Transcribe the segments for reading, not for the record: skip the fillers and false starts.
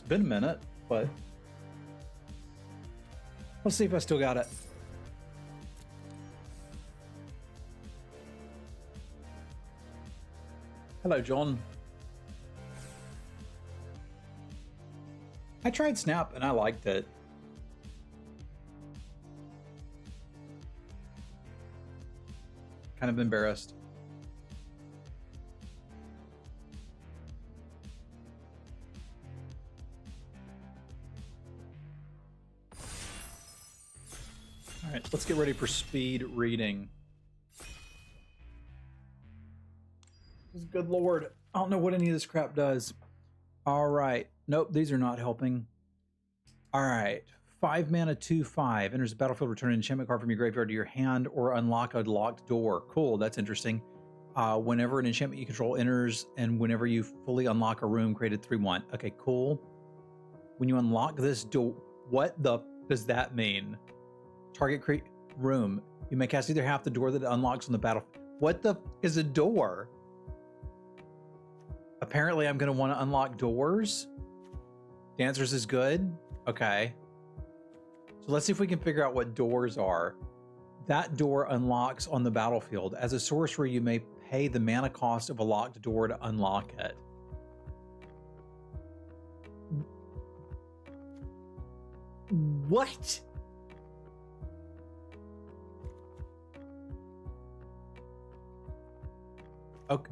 been a minute, but let's see if I still got it. Hello, John. I tried Snap and I liked it. Kind of embarrassed. All right, let's get ready for speed reading. Good Lord. I don't know what any of this crap does. All right. Nope, these are not helping. All right. 5 mana, 2/5. Enters the battlefield, return an enchantment card from your graveyard to your hand or unlock a locked door. Cool, that's interesting. Whenever an enchantment you control enters and whenever you fully unlock a room, created 3/1. Okay, cool. When you unlock this door, what the does that mean? Target create room. You may cast either half the door that unlocks on the battle. What the is a door? Apparently, I'm going to want to unlock doors. Dancers is good. Okay. So let's see if we can figure out what doors are. That door unlocks on the battlefield. As a sorcerer, you may pay the mana cost of a locked door to unlock it. What?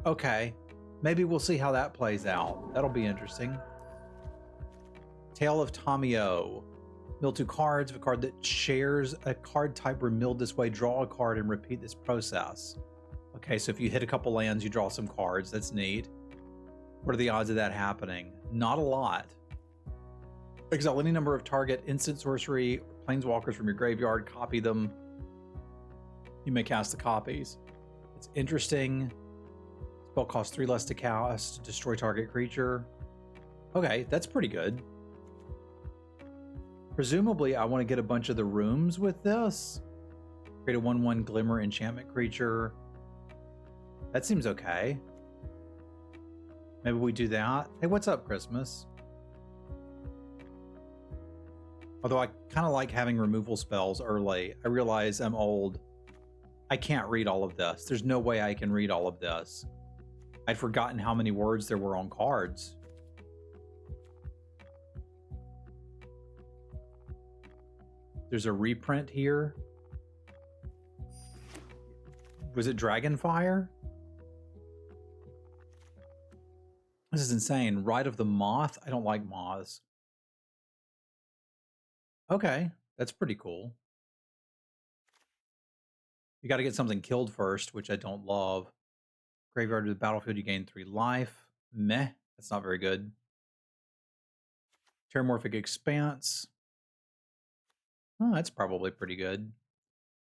Okay. Maybe we'll see how that plays out. That'll be interesting. Tale of Tommy-O. Mill 2 cards. If a card that shares a card type were milled this way, draw a card and repeat this process. Okay, so if you hit a couple lands, you draw some cards. That's neat. What are the odds of that happening? Not a lot. Exile any number of target instant sorcery planeswalkers from your graveyard. Copy them. You may cast the copies. It's interesting. Spell costs 3 less to cast. Destroy target creature. Okay, that's pretty good. Presumably, I want to get a bunch of the rooms with this. Create a 1/1 Glimmer enchantment creature. That seems okay. Maybe we do that. Hey, what's up, Christmas? Although I kind of like having removal spells early. I realize I'm old. I can't read all of this. There's no way I can read all of this. I'd forgotten how many words there were on cards. There's a reprint here. Was it Dragonfire? This is insane. Rite of the Moth? I don't like moths. Okay, that's pretty cool. You got to get something killed first, which I don't love. Graveyard to the battlefield, you gain 3 life. Meh, that's not very good. Terramorphic Expanse. Oh, that's probably pretty good.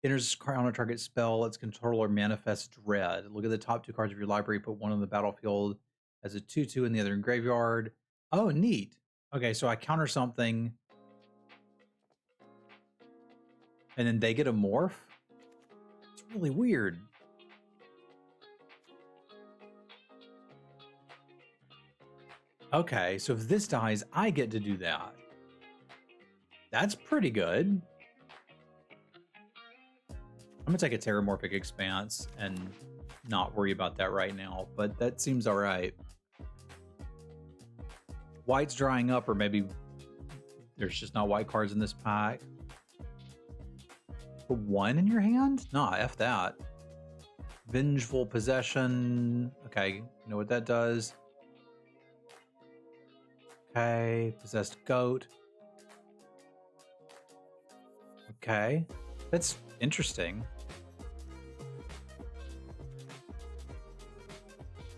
Enters counter target spell, its controller manifests dread. Look at the top 2 cards of your library, put one on the battlefield as a 2/2 and the other in graveyard. Oh, neat. Okay, so I counter something. And then they get a morph? It's really weird. Okay, so if this dies, I get to do that. That's pretty good. I'm gonna take a Terramorphic Expanse and not worry about that right now, but that seems all right. White's drying up, or maybe there's just not white cards in this pack. Put 1 in your hand? Nah, F that. Vengeful Possession. Okay, you know what that does. Okay, Possessed Goat. Okay, that's interesting.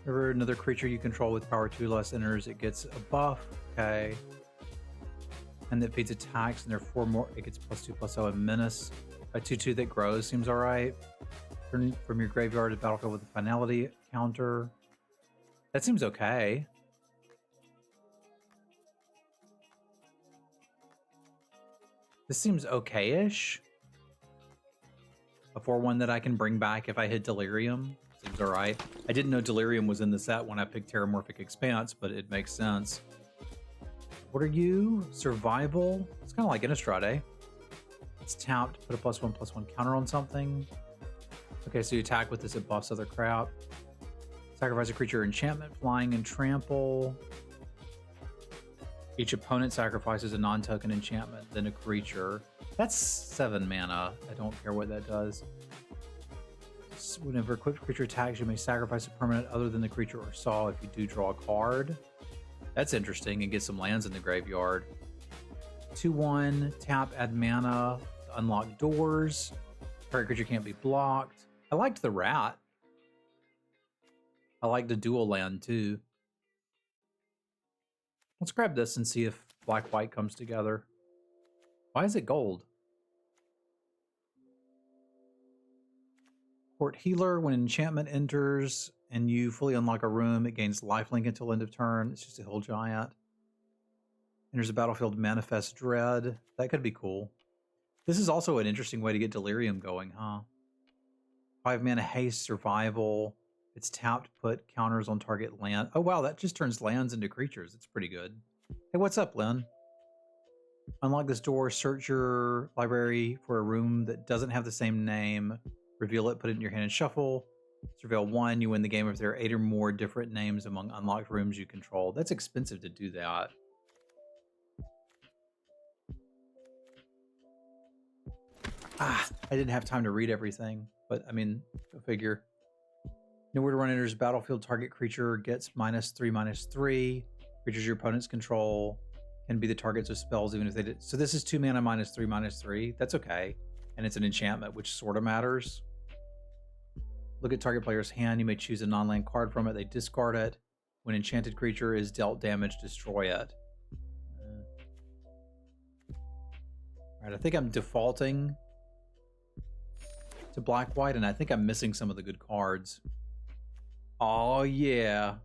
Whenever another creature you control with power 2 less enters, it gets a buff. Okay. And that feeds attacks, and there are 4 more. It gets +2/+0 and menace. A 2/2 that grows seems alright. From your graveyard to battlefield with a finality counter. That seems okay. This seems okay-ish. A 4/1 that I can bring back if I hit Delirium. Seems alright. I didn't know Delirium was in the set when I picked Terramorphic Expanse, but it makes sense. What are you? Survival? It's kind of like Innistrad. It's tapped, put a +1/+1 counter on something. Okay, so you attack with this, it buffs other crap. Sacrifice a creature enchantment, flying, and trample. Each opponent sacrifices a non-token enchantment, then a creature. That's 7 mana. I don't care what that does. Whenever equipped creature attacks, you may sacrifice a permanent other than the creature or saw if you do draw a card. That's interesting, and get some lands in the graveyard. 2/1, tap, add mana, unlock doors. Target creature can't be blocked. I liked the rat. I like the dual land too. Let's grab this and see if black-white comes together. Why is it gold? Court Healer, when enchantment enters and you fully unlock a room, it gains lifelink until end of turn. It's just a hill giant. Enters the battlefield, manifest dread. That could be cool. This is also an interesting way to get Delirium going, huh? 5 mana haste, survival. It's tapped, put counters on target land. Oh wow, that just turns lands into creatures. It's pretty good. Hey, what's up, Lynn? Unlock this door, search your library for a room that doesn't have the same name. Reveal it, put it in your hand and shuffle. Surveil 1, you win the game if there are 8 or more different names among unlocked rooms you control. That's expensive to do that. I didn't have time to read everything, but I mean, go figure. Nowhere to run enters battlefield, target creature gets -3/-3. Creatures your opponents control can be the targets of spells even if they did. So this is 2 mana -3/-3. That's okay. And it's an enchantment, which sort of matters. Look at target player's hand. You may choose a non-land card from it. They discard it. When enchanted creature is dealt damage, destroy it. All right, I think I'm defaulting to black-white, and I think I'm missing some of the good cards. Oh, yeah.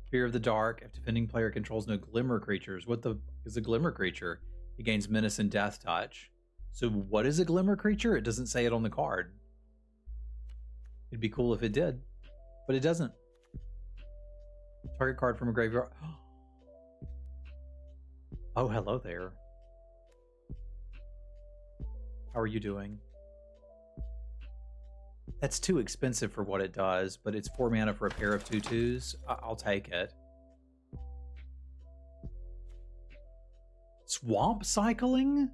Fear of the Dark. If defending player controls no glimmer creatures. What the is a glimmer creature? It gains menace and death touch. So what is a glimmer creature? It doesn't say it on the card. It'd be cool if it did, but it doesn't. Target card from a graveyard. Oh, hello there. How are you doing? That's too expensive for what it does, but it's 4 mana for a pair of 2/2s. I'll take it. Swamp cycling?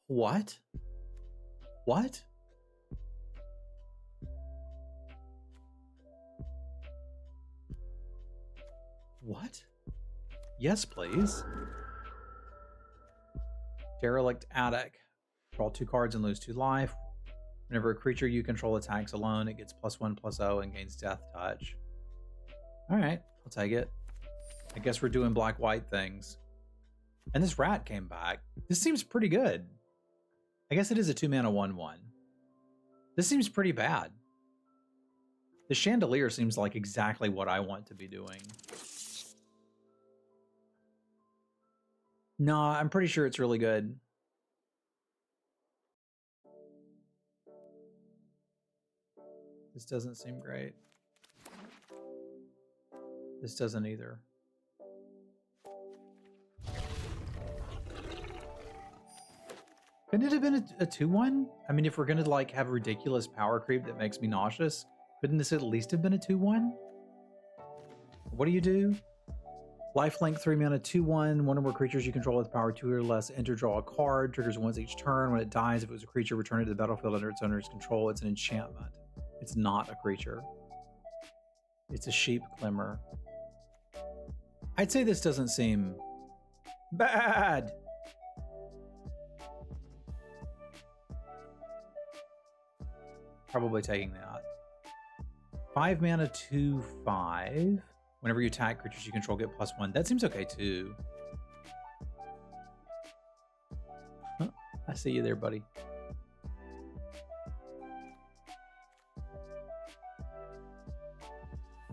What? What? What? Yes, please. Derelict Attic. Draw 2 cards and lose 2 life. Whenever a creature you control attacks alone, it gets +1/+0 and gains death touch. Alright, I'll take it. I guess we're doing black-white things. And this rat came back. This seems pretty good. I guess it is a 2 mana 1/1. This seems pretty bad. The Chandelier seems like exactly what I want to be doing. No, I'm pretty sure it's really good. This doesn't seem great. This doesn't either. Couldn't it have been a 2/1? I mean, if we're gonna like have ridiculous power creep that makes me nauseous, couldn't this at least have been a 2/1? What do you do? Lifelink 3 mana 2/1. One or more creatures you control with power 2 or less enter, draw a card. Triggers once each turn. When it dies, if it was a creature, return it to the battlefield under its owner's control. It's an enchantment. It's not a creature. It's a sheep glimmer. I'd say this doesn't seem bad. Probably taking that. 5 mana 2/5. Whenever you attack creatures you control, get +1. That seems okay too. Huh, I see you there, buddy.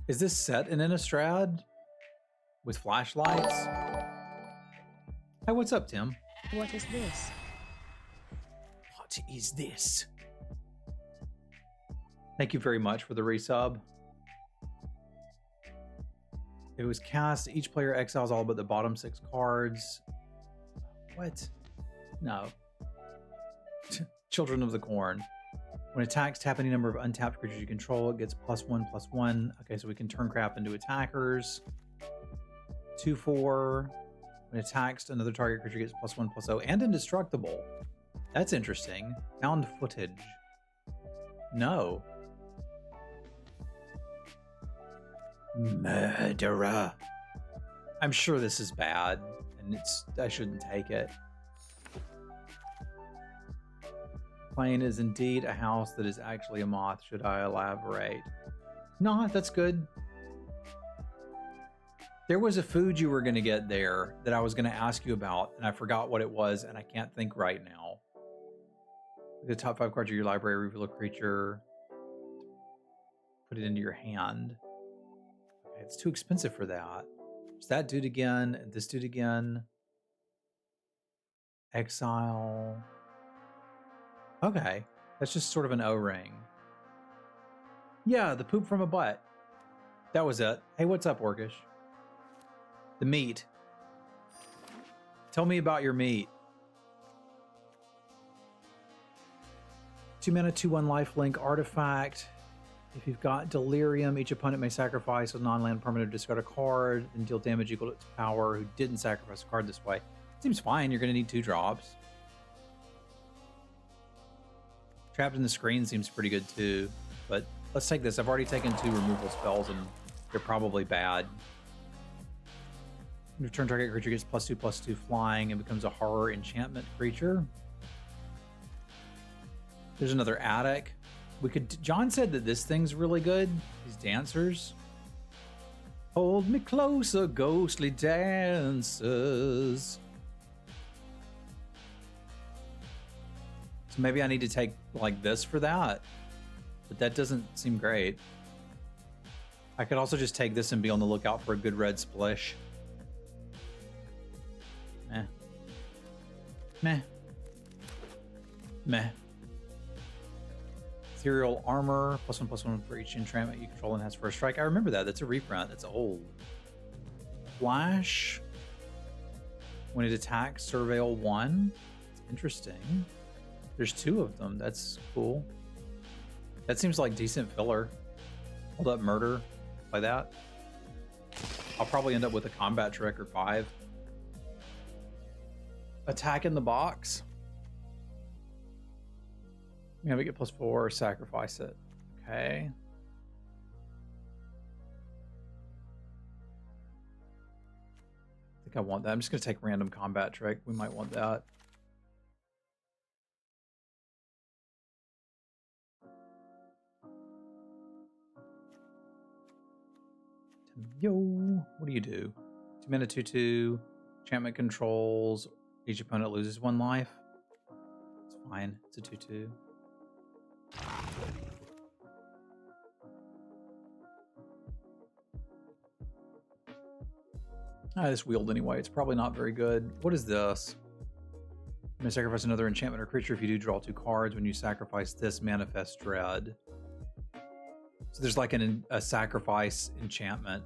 Is this set in Innistrad with flashlights? Hi, what's up, Tim? What is this? What is this? Thank you very much for the resub. It was cast. Each player exiles all but the bottom 6 cards. What? No. Children of the Corn. When attacks, tap any number of untapped creatures you control. It gets +1/+1. Okay, so we can turn crap into attackers. 2/4. When attacks, another target creature gets +1/+0 and indestructible. That's interesting. Found footage. No. Murderer. I'm sure this is bad, and I shouldn't take it. Plane is indeed a house that is actually a moth. Should I elaborate? No, that's good. There was a food you were going to get there that I was going to ask you about, and I forgot what it was, and I can't think right now. The top 5 cards of your library, reveal a creature. Put it into your hand. Okay, it's too expensive for that. There's that dude again, and this dude again. Exile. Okay, that's just sort of an O-ring. Yeah, the poop from a butt. That was it. Hey, what's up, Orcish? The meat. Tell me about your meat. 2 mana, 2/1 lifelink artifact. If you've got Delirium, each opponent may sacrifice a non-land permanent or discard a card and deal damage equal to its power who didn't sacrifice a card this way. Seems fine. You're going to need 2 drops. Trapped in the Screen seems pretty good too, but let's take this. I've already taken 2 removal spells and they're probably bad. Return target creature gets +2/+2 flying and becomes a horror enchantment creature. There's another attic. John said that this thing's really good. These dancers. Hold me closer, ghostly dancers. So maybe I need to take like this for that, but that doesn't seem great. I could also just take this and be on the lookout for a good red splish. Meh. Meh. Meh. Ethereal Armor, +1/+1 for each enchantment you control and has first strike. I remember that. That's a reprint. That's old. Flash. When it attacks, surveil 1. It's interesting. There's 2 of them. That's cool. That seems like decent filler. Hold up, murder. Play that. I'll probably end up with a combat trick or 5. Attack in the box. Yeah, we get +4, sacrifice it. Okay. I think I want that. I'm just going to take random combat trick. We might want that. Yo, what do you do? 2 mana, 2/2. Enchantment controls. Each opponent loses 1 life. It's fine. It's a 2/2. This wield anyway. It's probably not very good. What is this? You may sacrifice another enchantment or creature. If you do, draw 2 cards. When you sacrifice this, manifest dread. So there's like a sacrifice enchantment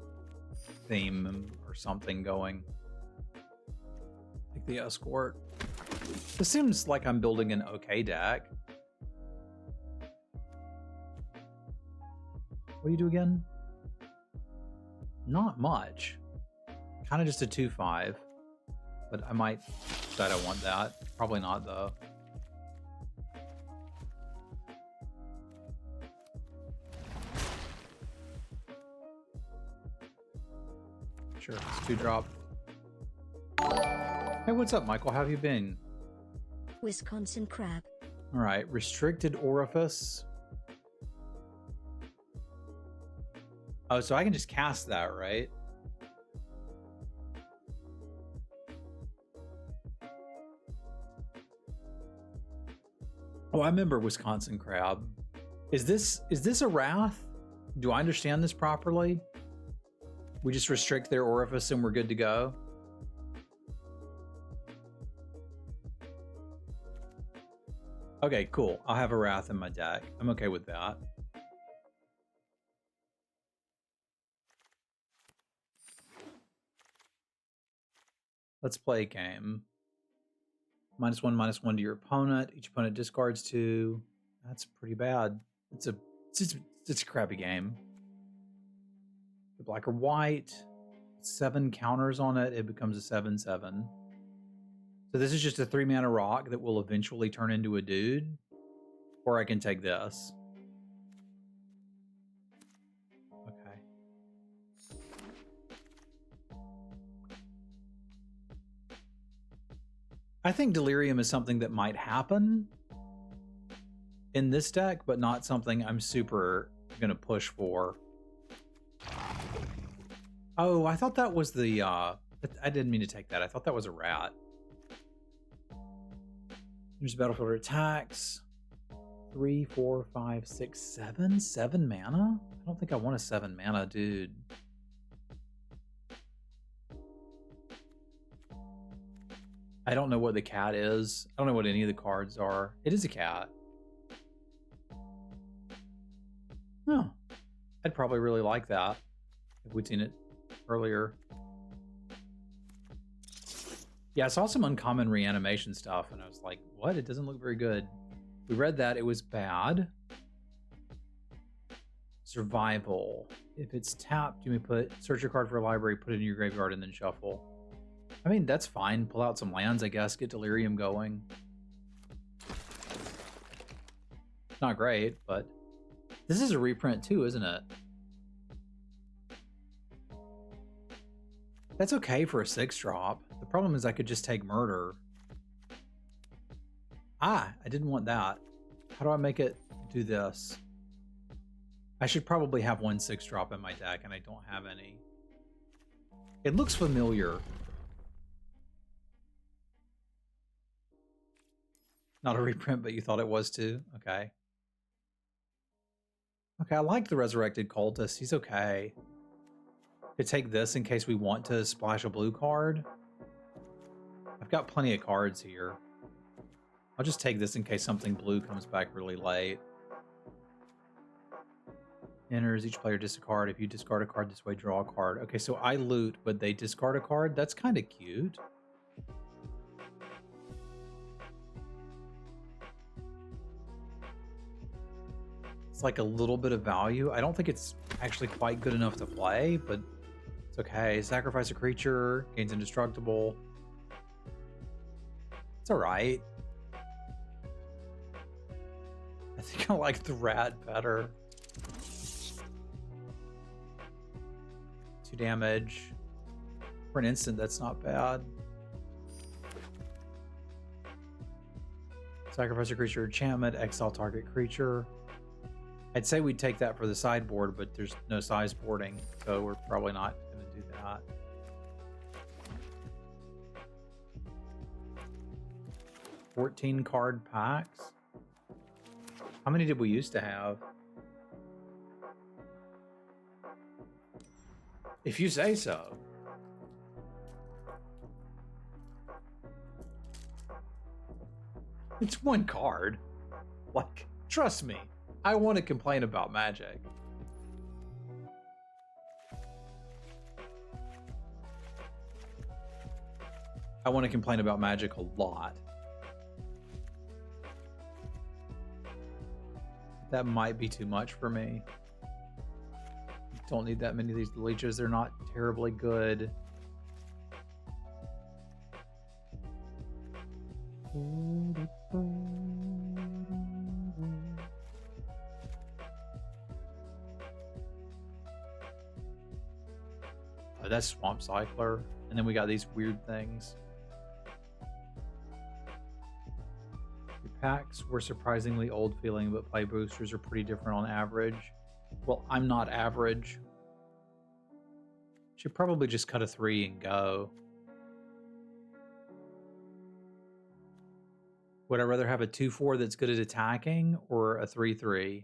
theme or something going. Like the escort. This seems like I'm building an okay deck. What do you do again? Not much. Kind of just a 2/5. But I might decide I want that. Probably not though. Sure, it's 2 drop. Hey, what's up, Michael? How have you been? Wisconsin crab. All right, restricted orifice. Oh, so I can just cast that, right? Oh, I remember Wisconsin crab. Is this a wrath? Do I understand this properly? We just restrict their orifice and we're good to go? Okay, cool. I'll have a wrath in my deck. I'm okay with that. Let's play a game. -1/-1 to your opponent. Each opponent discards 2. That's pretty bad. It's a crappy game. The black or white. 7 counters on it. It becomes a 7/7. So this is just a 3-mana rock that will eventually turn into a dude. Or I can take this. Okay. I think Delirium is something that might happen in this deck, but not something I'm super going to push for. Oh, I thought that was the... I didn't mean to take that. I thought that was a rat. There's battlefield attacks. 3, 4, 5, 6, 7? 7 mana? I don't think I want a 7 mana, dude. I don't know what the cat is. I don't know what any of the cards are. It is a cat. Oh, I'd probably really like that if we'd seen it earlier. Yeah, I saw some uncommon reanimation stuff, and I was like, what? It doesn't look very good. We read that. It was bad. Survival. If it's tapped, you may search your card for a library, put it in your graveyard, and then shuffle. I mean, that's fine. Pull out some lands, I guess. Get Delirium going. Not great, but this is a reprint too, isn't it? That's okay for a 6-drop. The problem is I could just take Murder. Ah, I didn't want that. How do I make it do this? I should probably have 1 6-drop in my deck, and I don't have any. It looks familiar. Not a reprint, but you thought it was too? Okay. Okay, I like the Resurrected Cultist. He's okay. Could take this in case we want to splash a blue card. I've got plenty of cards here. I'll just take this in case something blue comes back really late. Enters, each player discard. If you discard a card this way, draw a card. Okay, so I loot, but they discard a card? That's kind of cute. It's like a little bit of value. I don't think it's actually quite good enough to play, but it's okay. Sacrifice a creature, gains indestructible. It's all right. I think I like the rat better. 2 damage. For an instant, that's not bad. Sacrifice a creature, enchantment, exile target creature. I'd say we'd take that for the sideboard, but there's no size boarding, so we're probably not going to do that. $14 card packs. How many did we used to have? If you say so. It's 1 card. Like, trust me. I want to complain about Magic. I want to complain about Magic a lot. That might be too much for me. Don't need that many of these leeches. They're not terribly good. Oh, that's Swamp Cycler. And then we got these weird things. Your packs were surprisingly old feeling, but play boosters are pretty different on average. Well, I'm not average. Should probably just cut a 3 and go. Would I rather have a 2/4 that's good at attacking or a 3/3?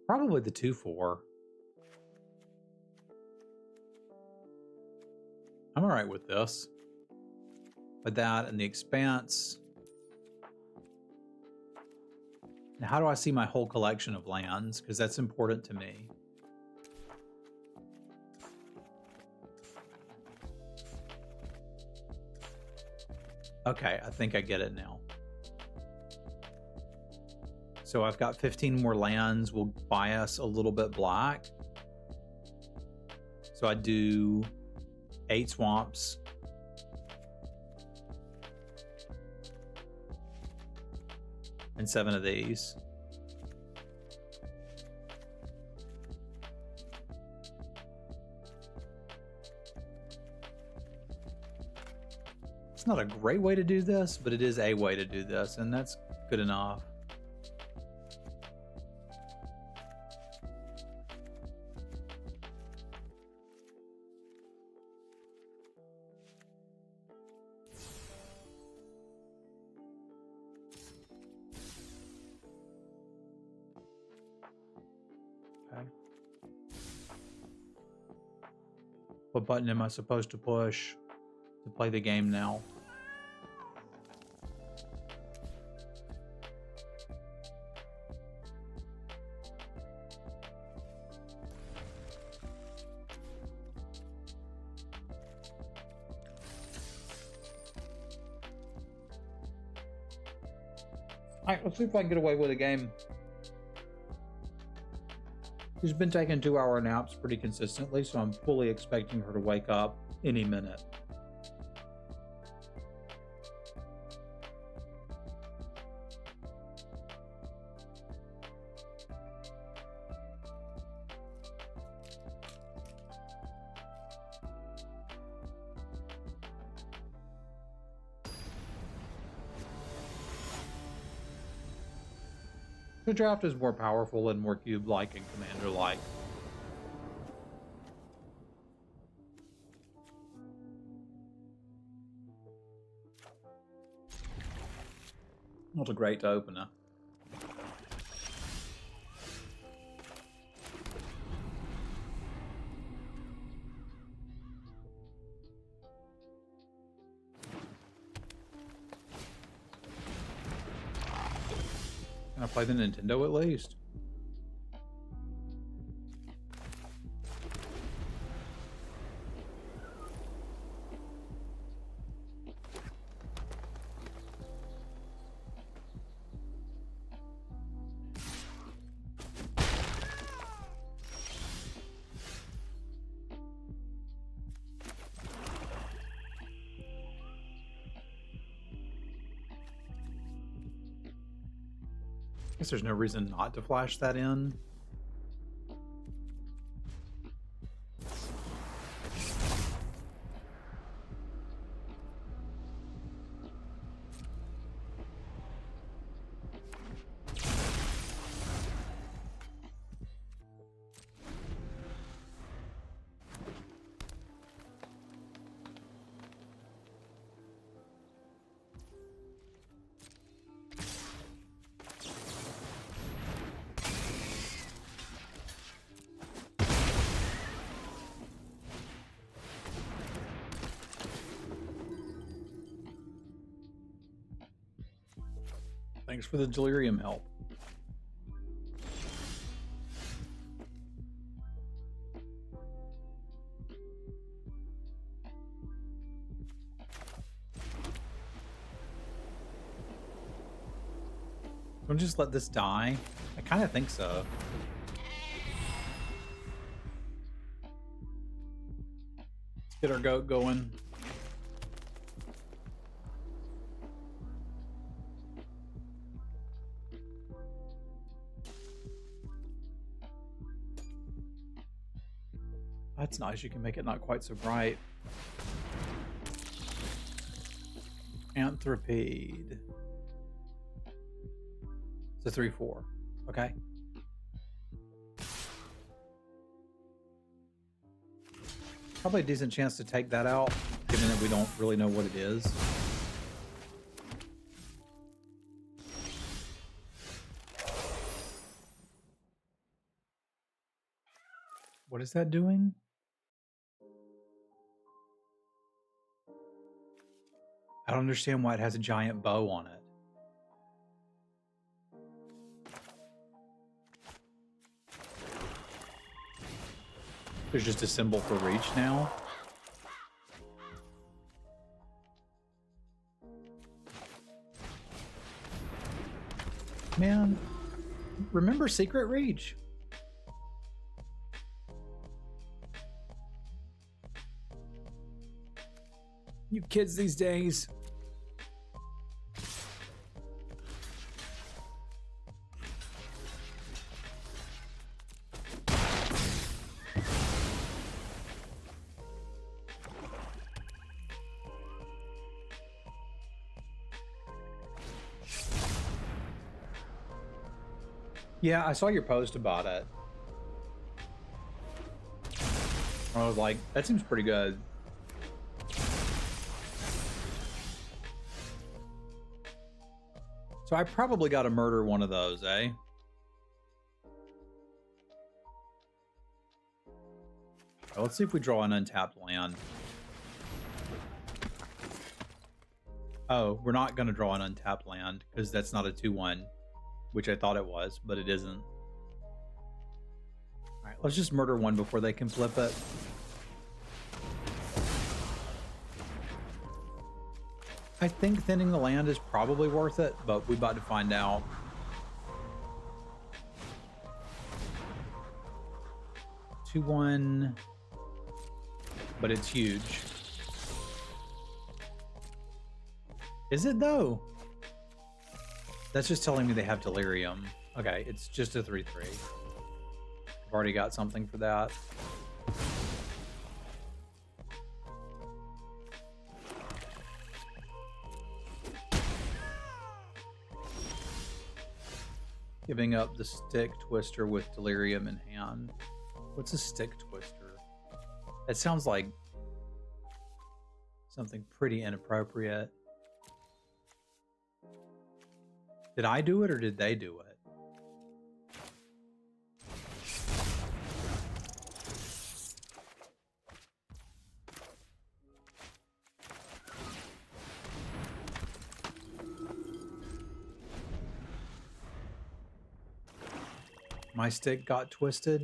Probably the 2/4. I'm all right with this. With that and the Expanse. Now, how do I see my whole collection of lands? Because that's important to me. Okay, I think I get it now. So I've got 15 more lands will buy us a little bit black. So I do 8 swamps. And 7 of these. It's not a great way to do this, but it is a way to do this, and that's good enough. Okay. What button am I supposed to push to play the game now? Alright, let's see if I can get away with a game. She's been taking 2-hour naps pretty consistently, so I'm fully expecting her to wake up any minute. The draft is more powerful and more cube-like and commander-like. Not a great opener. Can I play the Nintendo at least? Guess there's no reason not to flash that in. Thanks for the delirium help. Don't just let this die. I kind of think so. Let's get our goat going. That's nice. You can make it not quite so bright. Anthropede. It's a 3/4. Okay. Probably a decent chance to take that out, given that we don't really know what it is. What is that doing? I don't understand why it has a giant bow on it. There's just a symbol for reach now. Man, remember Secret Reach? You kids these days. Yeah, I saw your post about it. I was like, that seems pretty good. So I probably got to murder one of those, eh? Let's see if we draw an untapped land. Oh, we're not going to draw an untapped land because that's not a 2/1, which I thought it was, but it isn't. All right, let's just murder one before they can flip it. I think thinning the land is probably worth it, but we're about to find out. Two, 2/1, but it's huge. Is it though? That's just telling me they have delirium. Okay, it's just a 3/3. I've already got something for that. Giving up the stick twister with delirium in hand. What's a stick twister? That sounds like something pretty inappropriate. Did I do it or did they do it? My stick got twisted.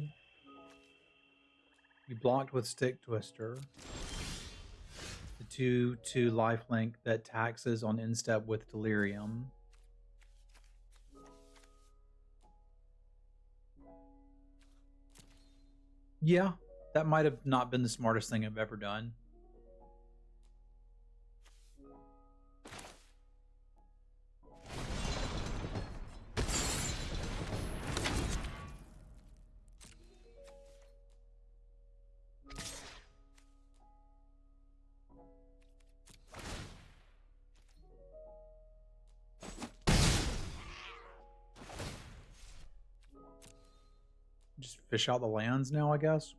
You blocked with stick twister. The 2/2 lifelink that taxes on instep with delirium. Yeah, that might have not been the smartest thing I've ever done. Just fish out the lands now, I guess.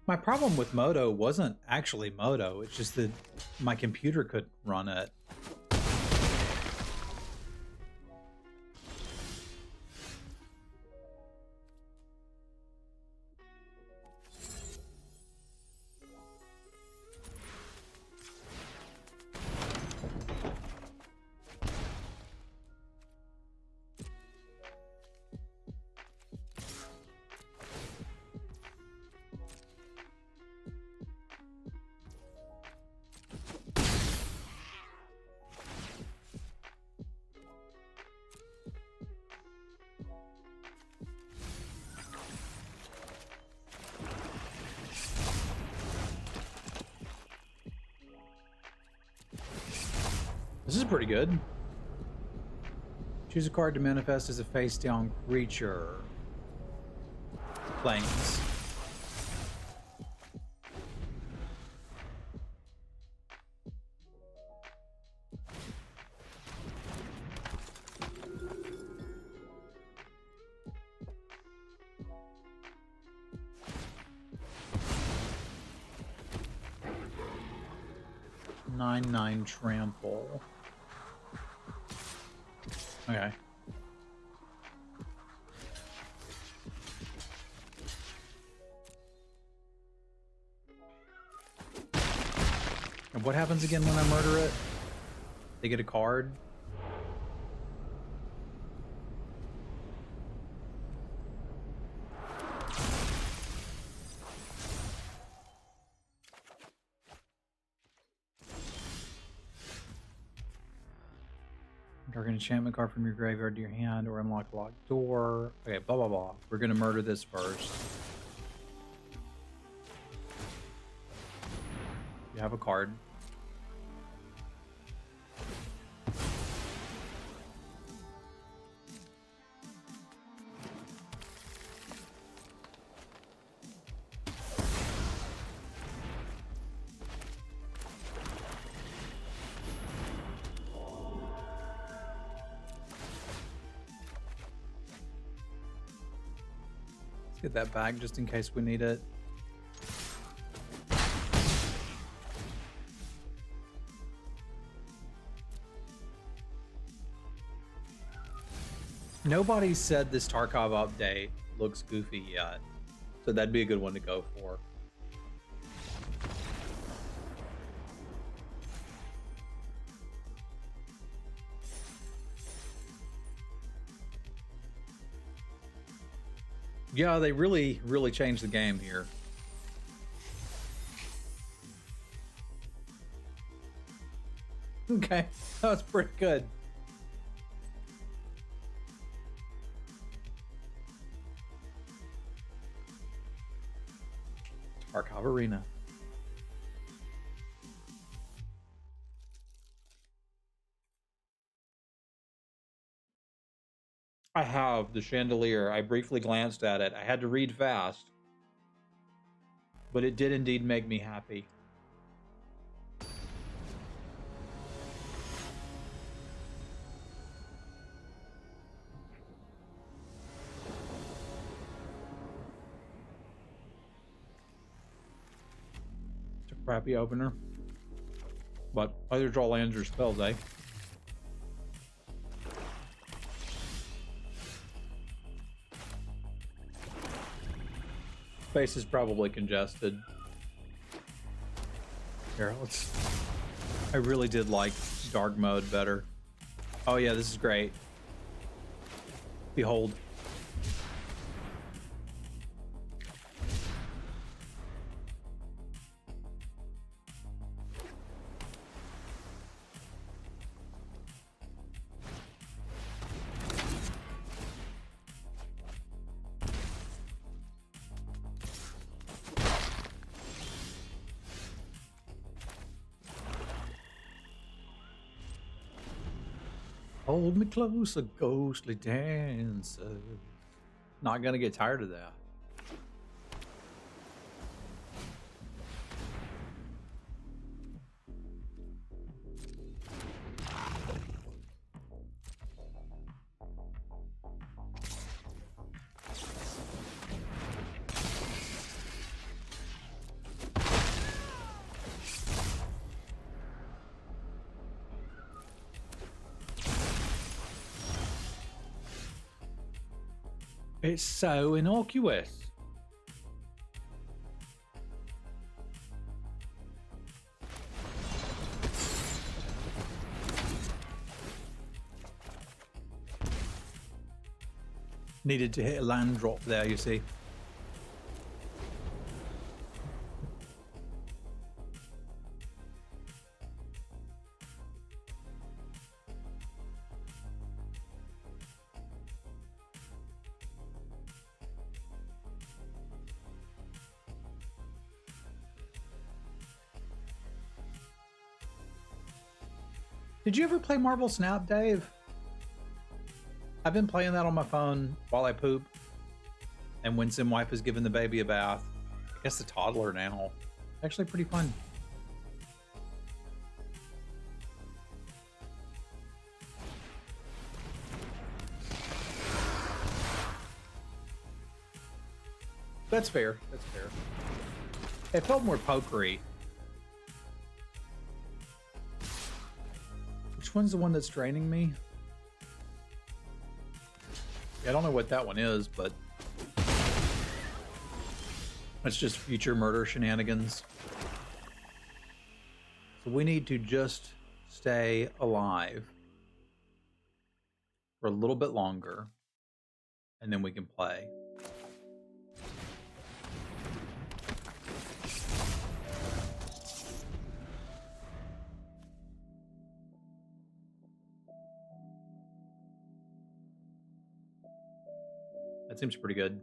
My problem with Moto wasn't actually Moto, it's just that my computer couldn't run it. This is pretty good. Choose a card to manifest as a face-down creature. Planes. Nine trample. Okay. And what happens again when I murder it? They get a card? Dark enchantment card from your graveyard to your hand or unlock a locked door. Okay, blah, blah, blah. We're going to murder this first. You have a card. Get that back just in case we need it. Nobody said this Tarkov update looks goofy yet, so that'd be a good one to go for. Yeah, they really changed the game here. Okay, that's pretty good. Tarkov Arena. I have the chandelier. I briefly glanced at it. I had to read fast, but it did indeed make me happy. It's a crappy opener, but either draw lands or spells, eh? Space is probably congested. Here, I really did like dark mode better. Oh yeah, this is great. Behold. Hold me close, a ghostly dancer. Not gonna get tired of that. It's so innocuous. Needed to hit a land drop there, you see. Did you ever play Marble Snap, Dave? I've been playing that on my phone while I poop. And when Sim Wife is giving the baby a bath. I guess the toddler now. Actually pretty fun. That's fair. That's fair. It felt more pokery. Which one's the one that's draining me? I don't know what that one is, but it's just future murder shenanigans. So we need to just stay alive for a little bit longer, and then we can play. That seems pretty good.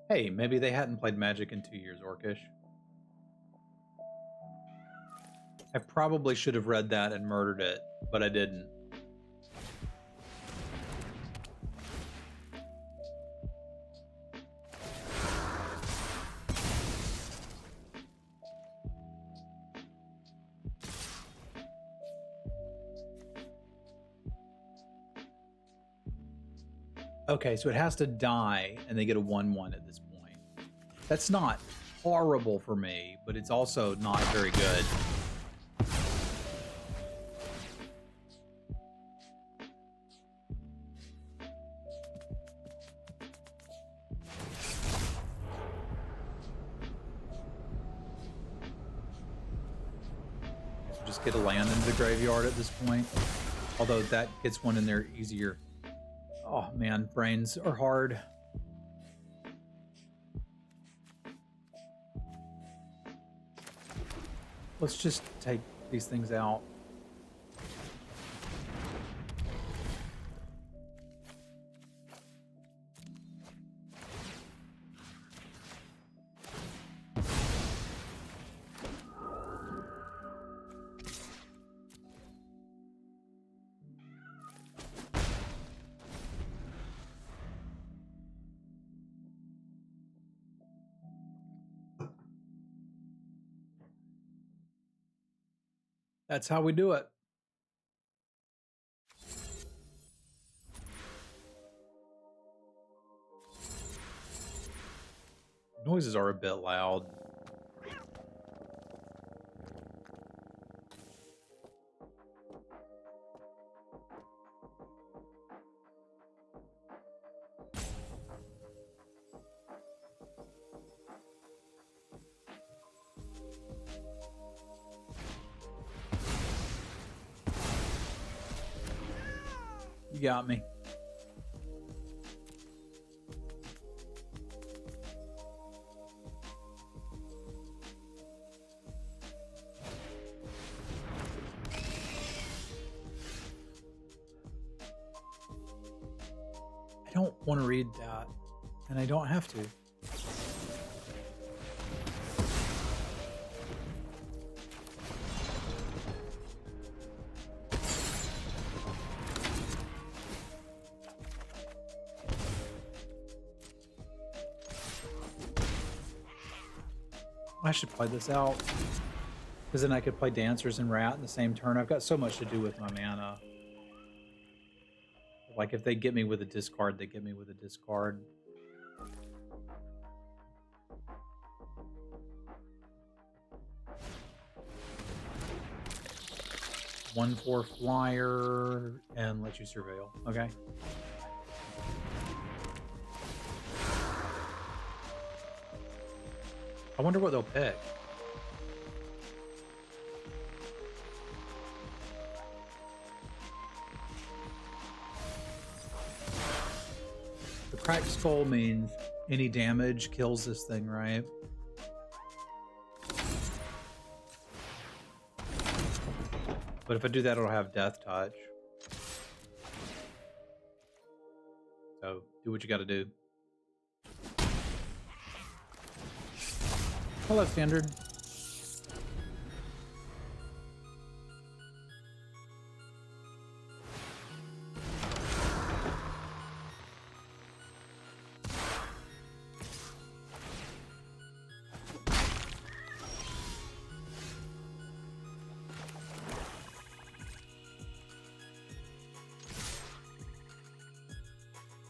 Hey, maybe they hadn't played Magic in 2 years, Orcish. I probably should have read that and murdered it, but I didn't. Okay, so it has to die, and they get a 1/1 at this point. That's not horrible for me, but it's also not very good. Just get a land into the graveyard at this point, although that gets one in there easier. Oh man, brains are hard. Let's just take these things out. That's how we do it. Noises are a bit loud. You got me. I don't want to read that, and I don't have to. I should play this out, because then I could play Dancers and Rat in the same turn. I've got so much to do with my mana. Like, if they get me with a discard, they get me with a discard. One for flyer and let you surveil. Okay. I wonder what they'll pick. The cracked skull means any damage kills this thing, right? But if I do that, it'll have death touch. So do what you got to do. Hello, Standard.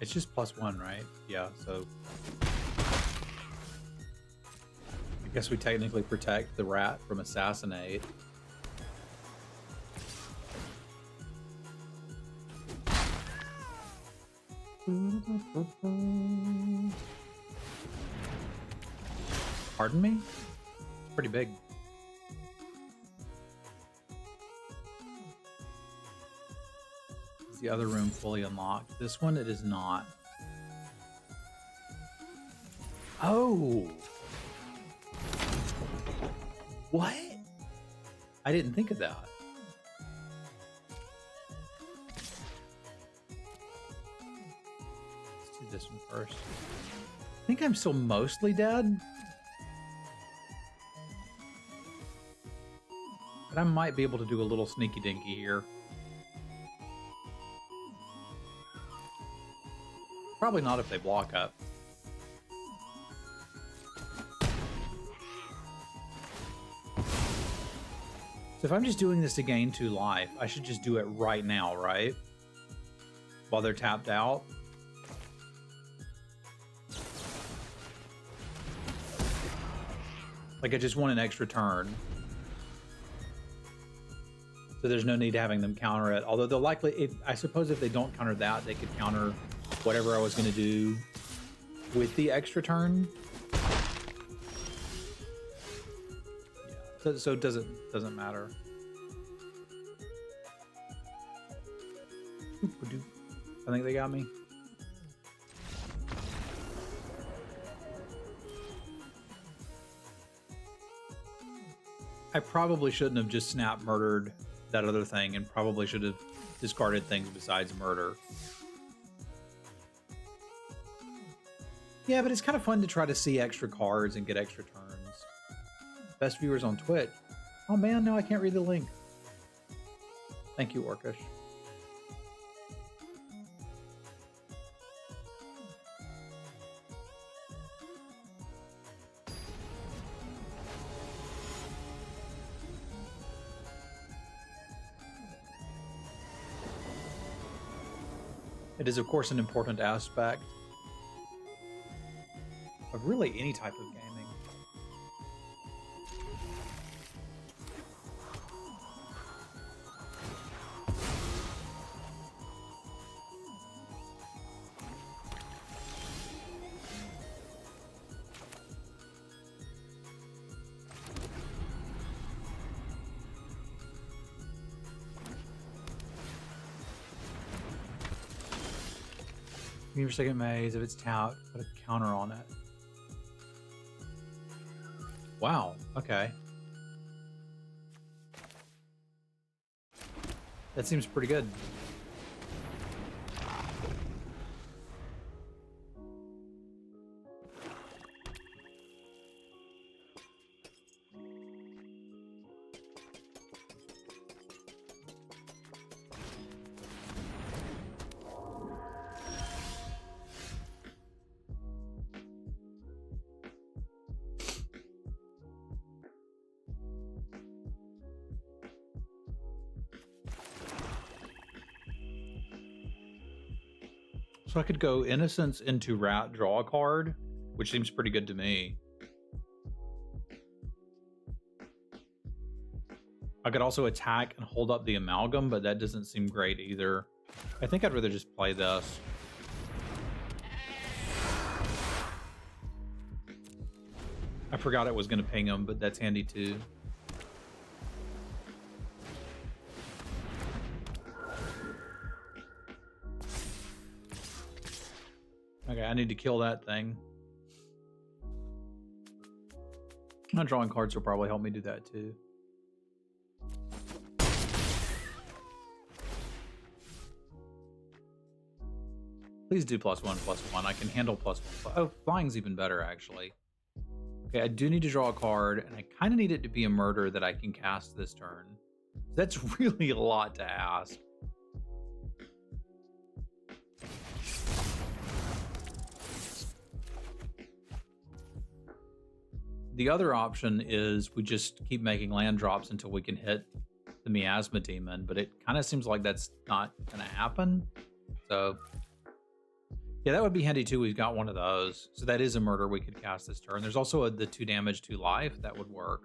It's just +1, right? Yeah, so I guess we technically protect the rat from assassinate. Pardon me? It's pretty big. Is the other room fully unlocked? This one, it is not. Oh! What? I didn't think of that. Let's do this one first. I think I'm still mostly dead. But I might be able to do a little sneaky dinky here. Probably not if they block up. So if I'm just doing this to gain 2 life, I should just do it right now, right? While they're tapped out. Like I just want an extra turn. So there's no need to having them counter it. Although they'll likely, I suppose if they don't counter that, they could counter whatever I was going to do with the extra turn. Yeah. So it doesn't matter. I think they got me. I probably shouldn't have just snap murdered that other thing and probably should have discarded things besides murder. Yeah, but it's kind of fun to try to see extra cards and get extra turns. Best viewers on Twitch. Oh man, no, I can't read the link. Thank you, Orcish. It is, of course, an important aspect of really any type of gaming. Give your second maze. If it's tapped, put a counter on it. Wow, okay. That seems pretty good. So I could go Innocence into Rat, draw a card, which seems pretty good to me. I could also attack and hold up the Amalgam, but that doesn't seem great either. I think I'd rather just play this. I forgot it was going to ping him, but that's handy too. Okay, I need to kill that thing. Not drawing cards will probably help me do that too. Please do +1/+1. I can handle +1. Oh, flying's even better actually. Okay, I do need to draw a card, and I kind of need it to be a murder that I can cast this turn. That's really a lot to ask. The other option is we just keep making land drops until we can hit the Miasma Demon, but it kind of seems like that's not going to happen. So, yeah, that would be handy too. We've got one of those. So that is a murder we could cast this turn. There's also the 2 damage, 2 life. That would work.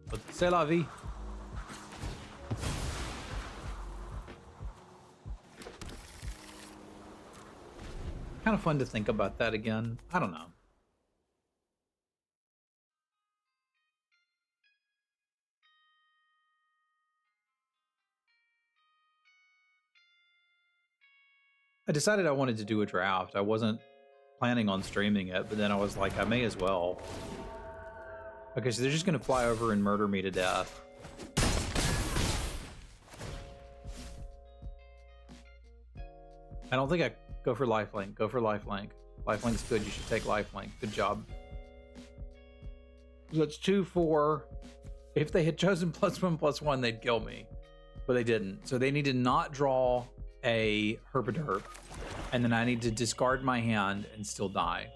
But c'est la vie. Kind of fun to think about that again. I don't know. I decided I wanted to do a draft. I wasn't planning on streaming it, but then I was like, I may as well. Okay, so they're just going to fly over and murder me to death. I don't think I go for lifelink. Go for lifelink. Lifelink's good. You should take lifelink. Good job. So it's 2-4. If they had chosen +1/+1, they'd kill me, but they didn't. So they need to not draw a Herpaderp, and then I need to discard my hand and still die.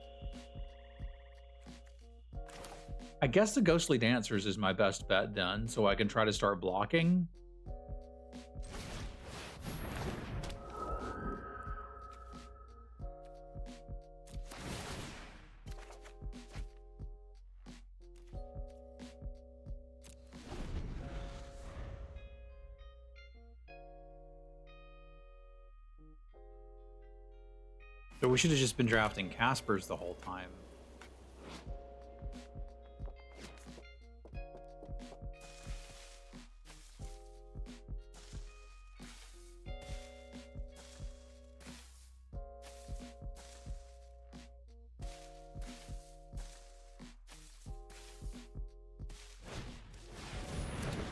I guess the Ghostly Dancers is my best bet then, so I can try to start blocking. So we should have just been drafting Caspers the whole time.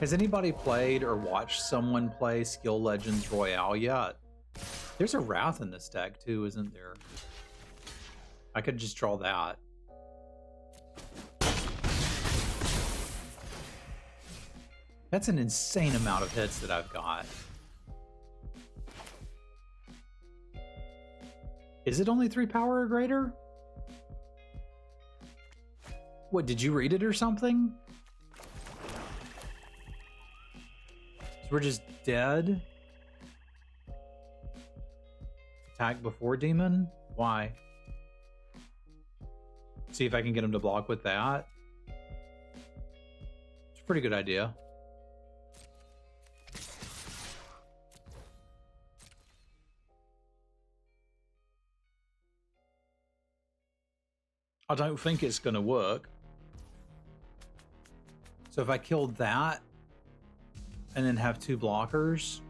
Has anybody played or watched someone play Skill Legends Royale yet? There's a Wrath in this deck too, isn't there? I could just draw that. That's an insane amount of hits that I've got. Is it only 3 power or greater? What, did you read it or something? So we're just dead? Attack before demon? Why? See if I can get him to block with that. It's a pretty good idea. I don't think it's going to work. So if I killed that and then have 2 blockers,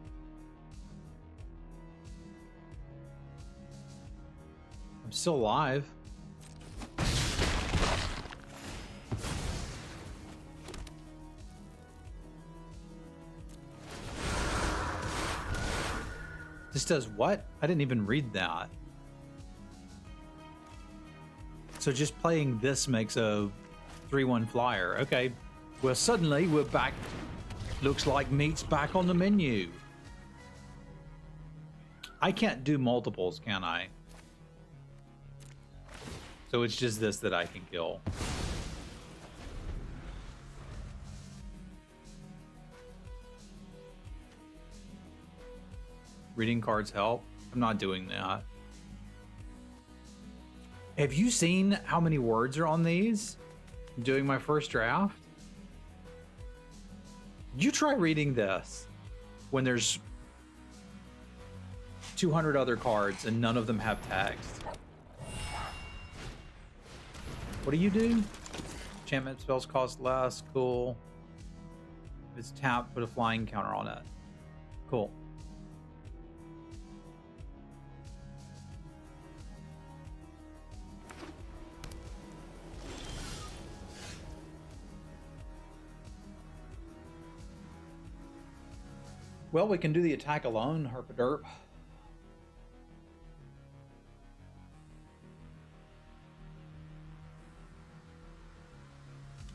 I'm still alive. This does what? I didn't even read that. So just playing this makes a 3/1 flyer. Okay. Well, suddenly we're back. Looks like meat's back on the menu. I can't do multiples, can I? So it's just this that I can kill. Reading cards help. I'm not doing that. Have you seen how many words are on these? I'm doing my first draft. You try reading this when there's 200 other cards and none of them have text. What do you do? Enchantment spells cost less. Cool. If it's tapped, put a flying counter on it. Cool. Well, we can do the attack alone, Herpaderp.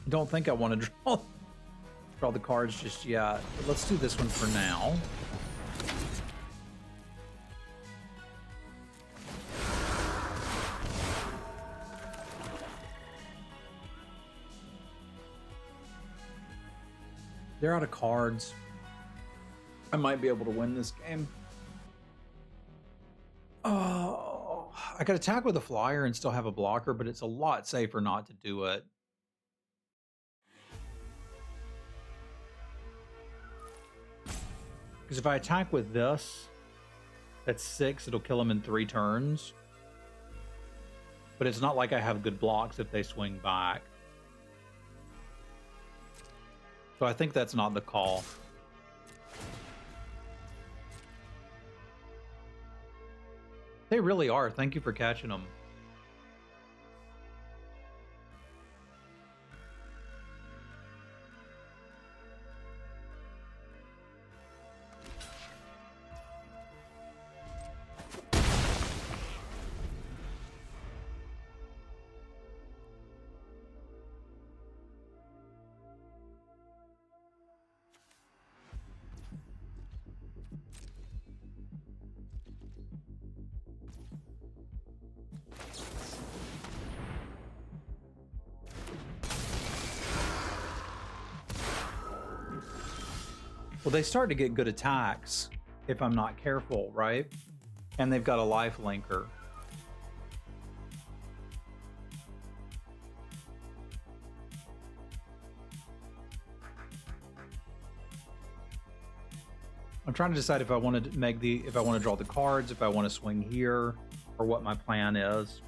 Don't think I want to draw the cards just yet, but let's do this one for now. They're out of cards. I might be able to win this game. Oh, I could attack with a flyer and still have a blocker, but it's a lot safer not to do it. Because if I attack with this, that's 6, it'll kill him in 3 turns. But it's not like I have good blocks if they swing back. So I think that's not the call. They really are. Thank you for catching them. Well, they start to get good attacks if I'm not careful, right? And they've got a life linker. I'm trying to decide if I want to make if I want to draw the cards, if I want to swing here, or what my plan is.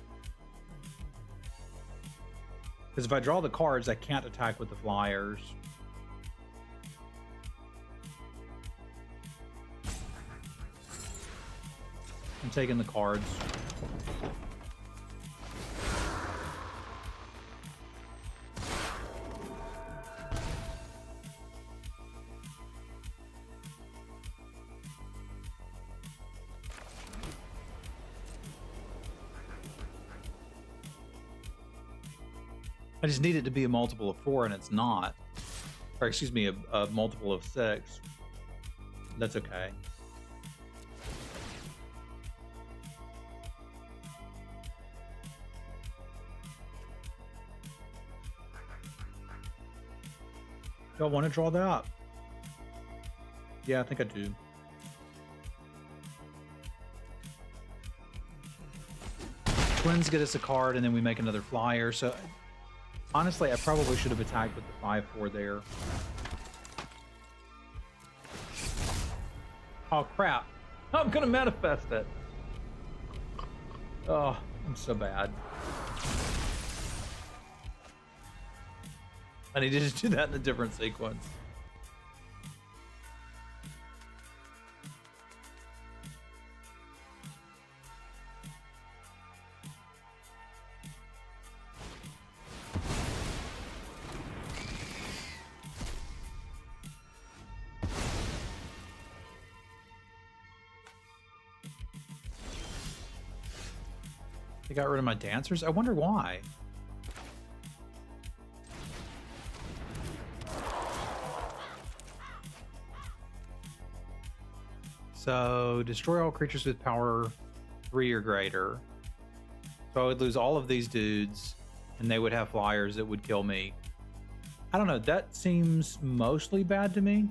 Because if I draw the cards, I can't attack with the flyers. I'm taking the cards. I just need it to be a multiple of 4, and it's not. Or excuse me, a multiple of 6. That's okay. Do I want to draw that? Yeah, I think I do. Twins get us a card, and then we make another flyer. So, honestly, I probably should have attacked with the 5/4 there. Oh, crap. I'm going to manifest it. Oh, I'm so bad. I need to just do that in a different sequence. They got rid of my dancers? I wonder why. So, destroy all creatures with power 3 or greater. So I would lose all of these dudes, and they would have flyers that would kill me. I don't know, that seems mostly bad to me.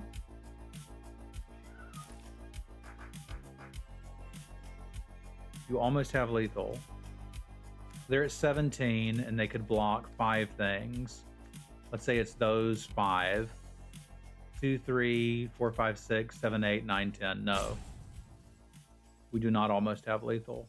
You almost have lethal. They're at 17, and they could block 5 things. Let's say it's those 5. 2, 3, 4, 5, 6, 7, 8, 9, 10. No. We do not almost have lethal.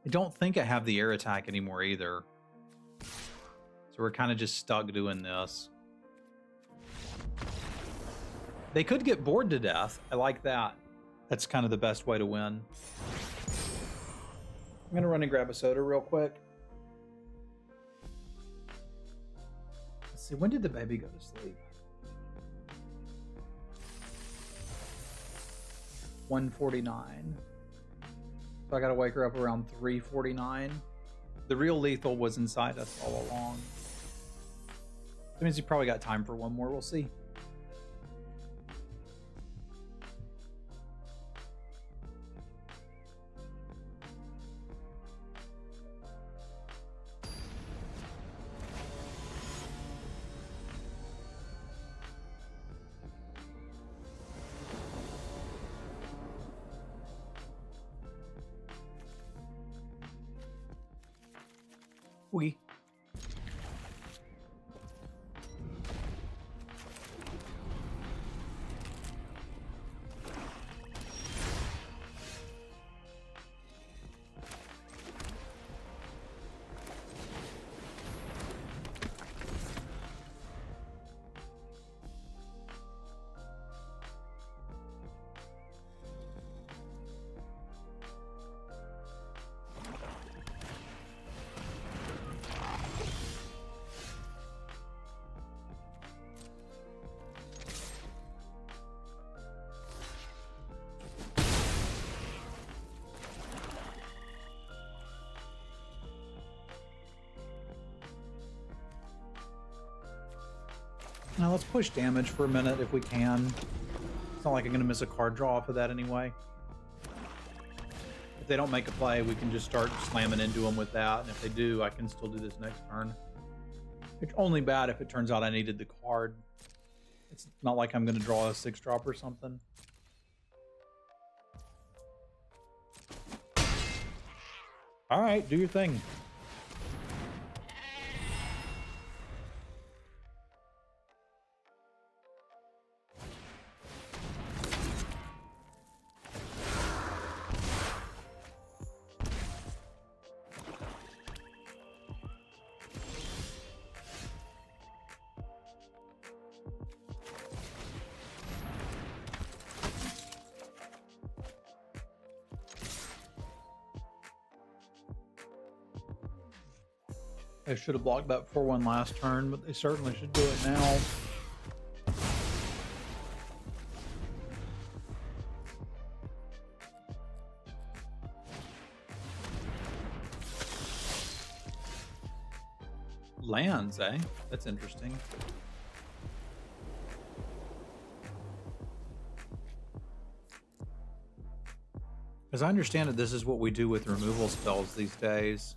I don't think I have the air attack anymore either. So we're kind of just stuck doing this. They could get bored to death. I like that. That's kind of the best way to win. I'm going to run and grab a soda real quick. Let's see, when did the baby go to sleep? 1:49. So I got to wake her up around 3:49. The real lethal was inside us all along. That means you probably got time for one more. We'll see. Now let's push damage for a minute if we can. It's not like I'm going to miss a card draw off of that anyway. If they don't make a play, we can just start slamming into them with that. And if they do, I can still do this next turn. It's only bad if it turns out I needed the card. It's not like I'm going to draw a 6-drop or something. All right, do your thing. They should have blocked that 4-1 last turn, but they certainly should do it now. Lands, eh? That's interesting. As I understand it, this is what we do with removal spells these days.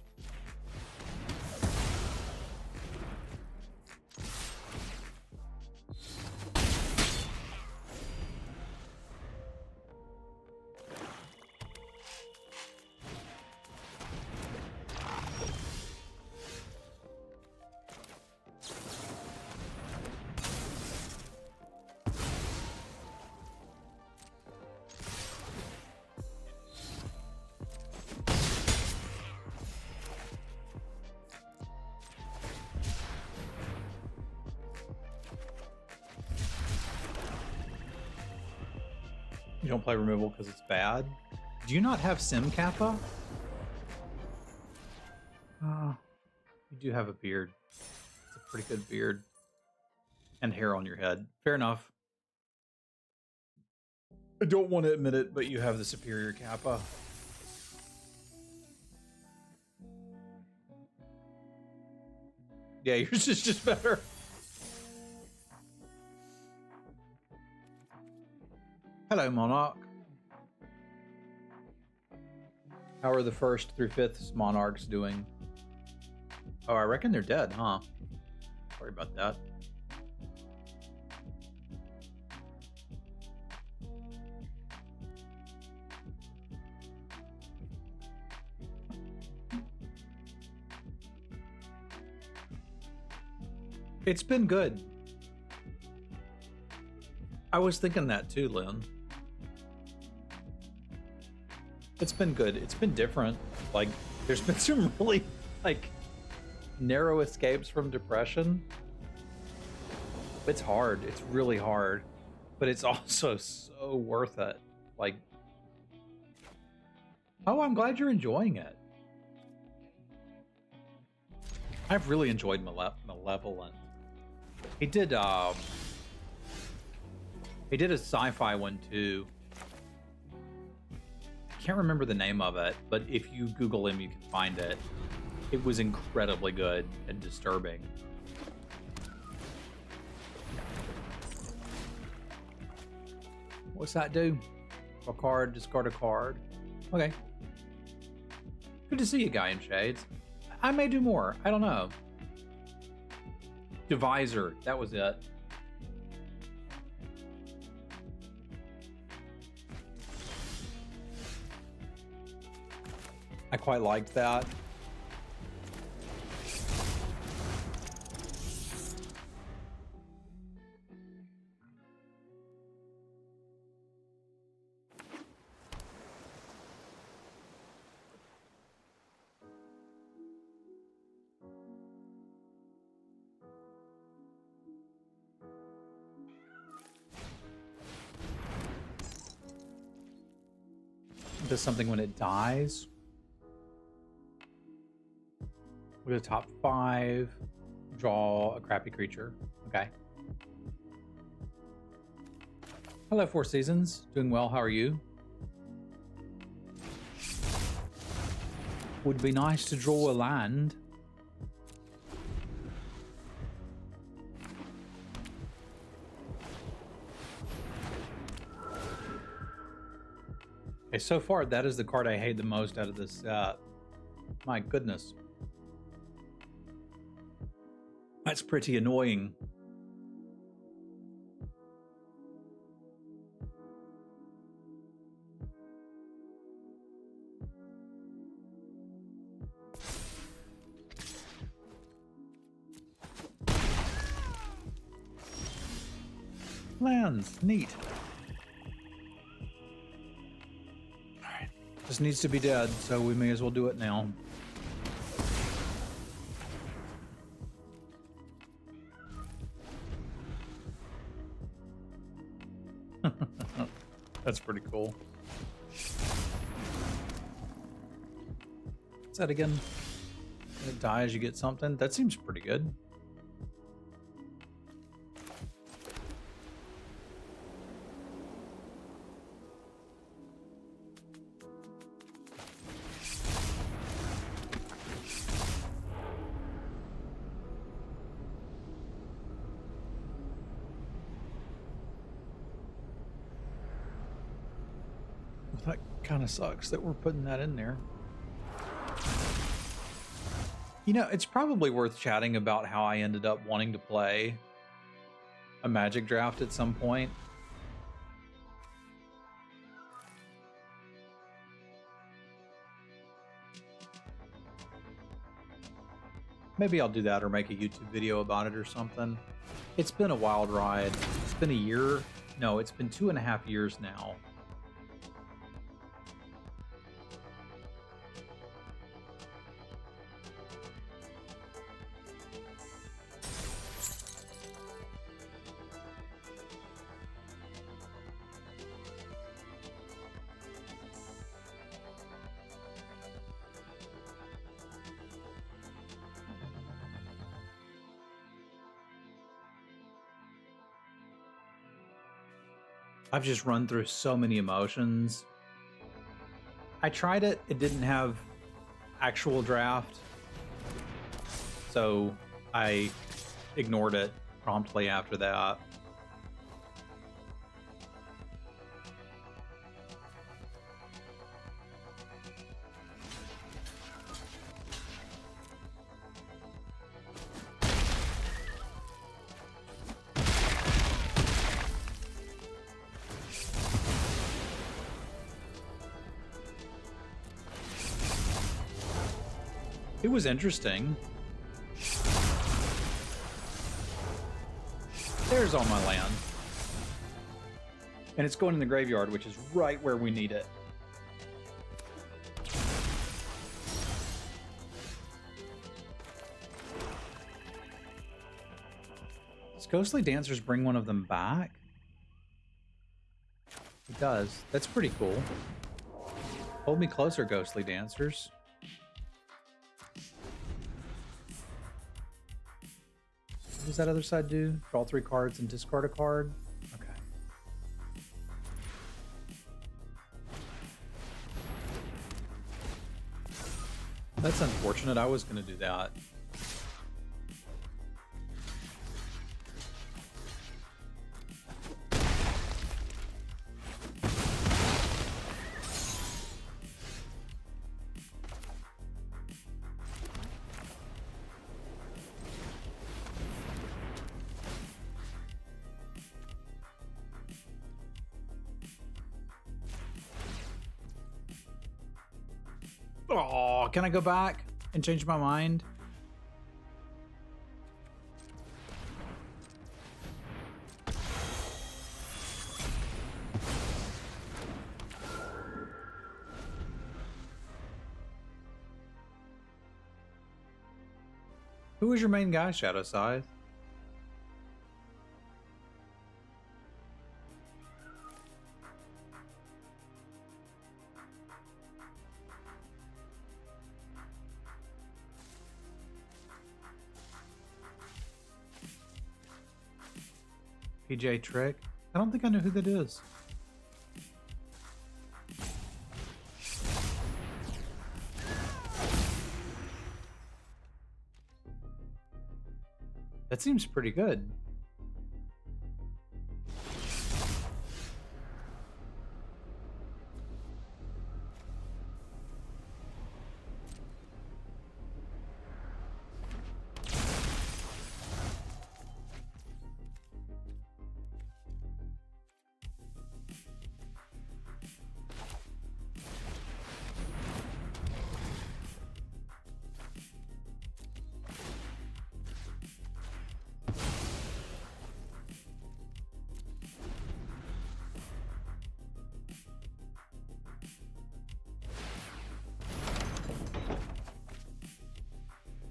You don't play removal because it's bad? Do you not have Sim Kappa? You do have a beard. It's a pretty good beard. And hair on your head. Fair enough. I don't want to admit it, but you have the superior Kappa. Yeah, yours is just better. Hello, Monarch. How are the 1st through 5th Monarchs doing? Oh, I reckon they're dead, huh? Sorry about that. It's been good. I was thinking that too, Lynn. It's been good. It's been different. Like, there's been some really, like, narrow escapes from depression. It's hard. It's really hard. But it's also so worth it. Like, oh, I'm glad you're enjoying it. I've really enjoyed Malevolent. He did a sci-fi one too. I can't remember the name of it, but if you Google him, you can find it. It was incredibly good and disturbing. What's that do? A card, discard a card. Okay. Good to see you, Guy in Shades. I may do more. I don't know. Divisor. That was it. I quite liked that. It does something when it dies. We're the top 5. Draw a crappy creature. Okay. Hello, Four Seasons. Doing well. How are you? Would be nice to draw a land. Okay, so far that is the card I hate the most out of this set. My goodness. That's pretty annoying. Lands, neat. Alright. This needs to be dead, so we may as well do it now. That's pretty cool. What's that again? It dies, you get something? That seems pretty good. That kind of sucks that we're putting that in there. You know, it's probably worth chatting about how I ended up wanting to play a Magic draft at some point. Maybe I'll do that or make a YouTube video about it or something. It's been a wild ride. It's been a year. No, it's been 2.5 years now. I've just run through so many emotions. I tried it. It didn't have actual draft, so I ignored it promptly after that. It was interesting. There's all my land. And it's going in the graveyard, which is right where we need it. Does Ghostly Dancers bring one of them back? It does. That's pretty cool. Hold me closer, Ghostly Dancers. What does that other side do? Draw 3 cards and discard a card? Okay. That's unfortunate. I was going to do that. Oh, can I go back and change my mind? Who is your main guy, Shadow Scythe? PJ Trick? I don't think I know who that is. That seems pretty good.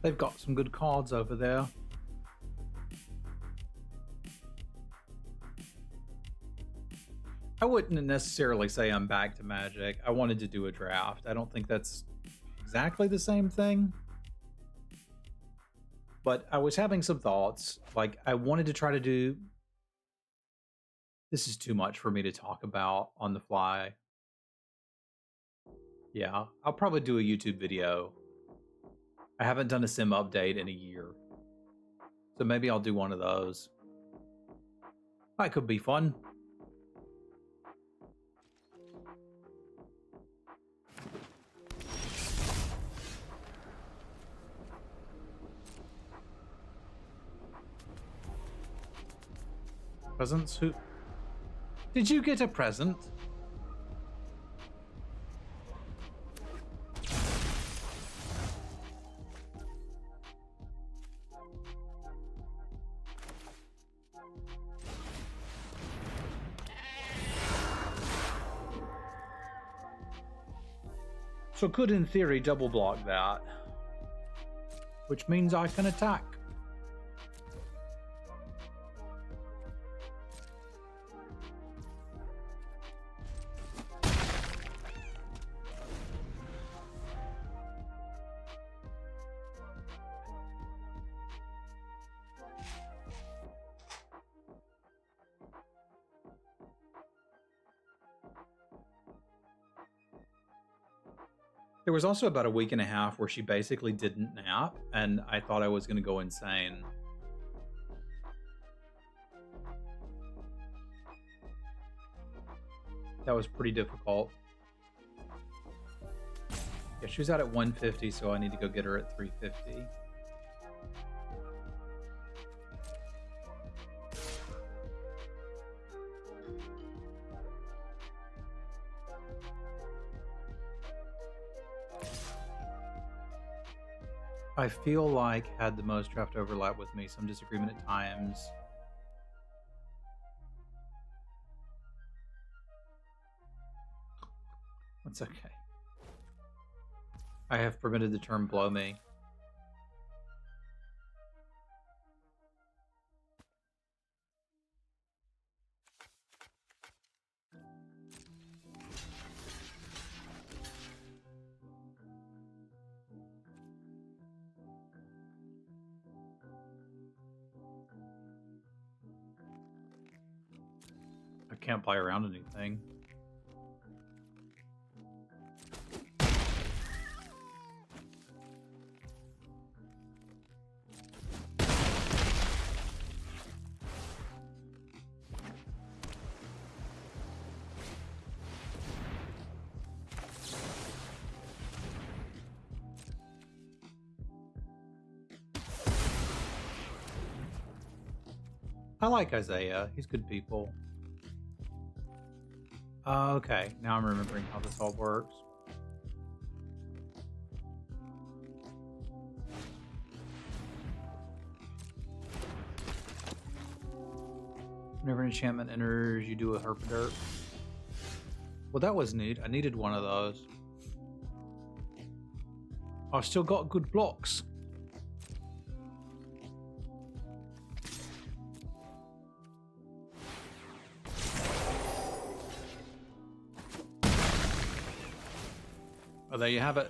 They've got some good cards over there. I wouldn't necessarily say I'm back to Magic. I wanted to do a draft. I don't think that's exactly the same thing. But I was having some thoughts. Like, I wanted to try to do... This is too much for me to talk about on the fly. Yeah, I'll probably do a YouTube video. I haven't done a sim update in a year. So maybe I'll do one of those. That could be fun. Presents? Who? Did you get a present? So could, in theory, double block that. Which means I can attack. There was also about a week and a half where she basically didn't nap, and I thought I was going to go insane. That was pretty difficult. Yeah, she was out at 150, so I need to go get her at 350. I feel like had the most draft overlap with me, some disagreement at times. That's okay. I have permitted the term blow me. I can't buy around anything. I like Isaiah. He's good people. Okay, now I'm remembering how this all works. Whenever an enchantment enters, you do a herpaderp. Well, that was neat. I needed one of those. I've still got good blocks. Oh, there you have it.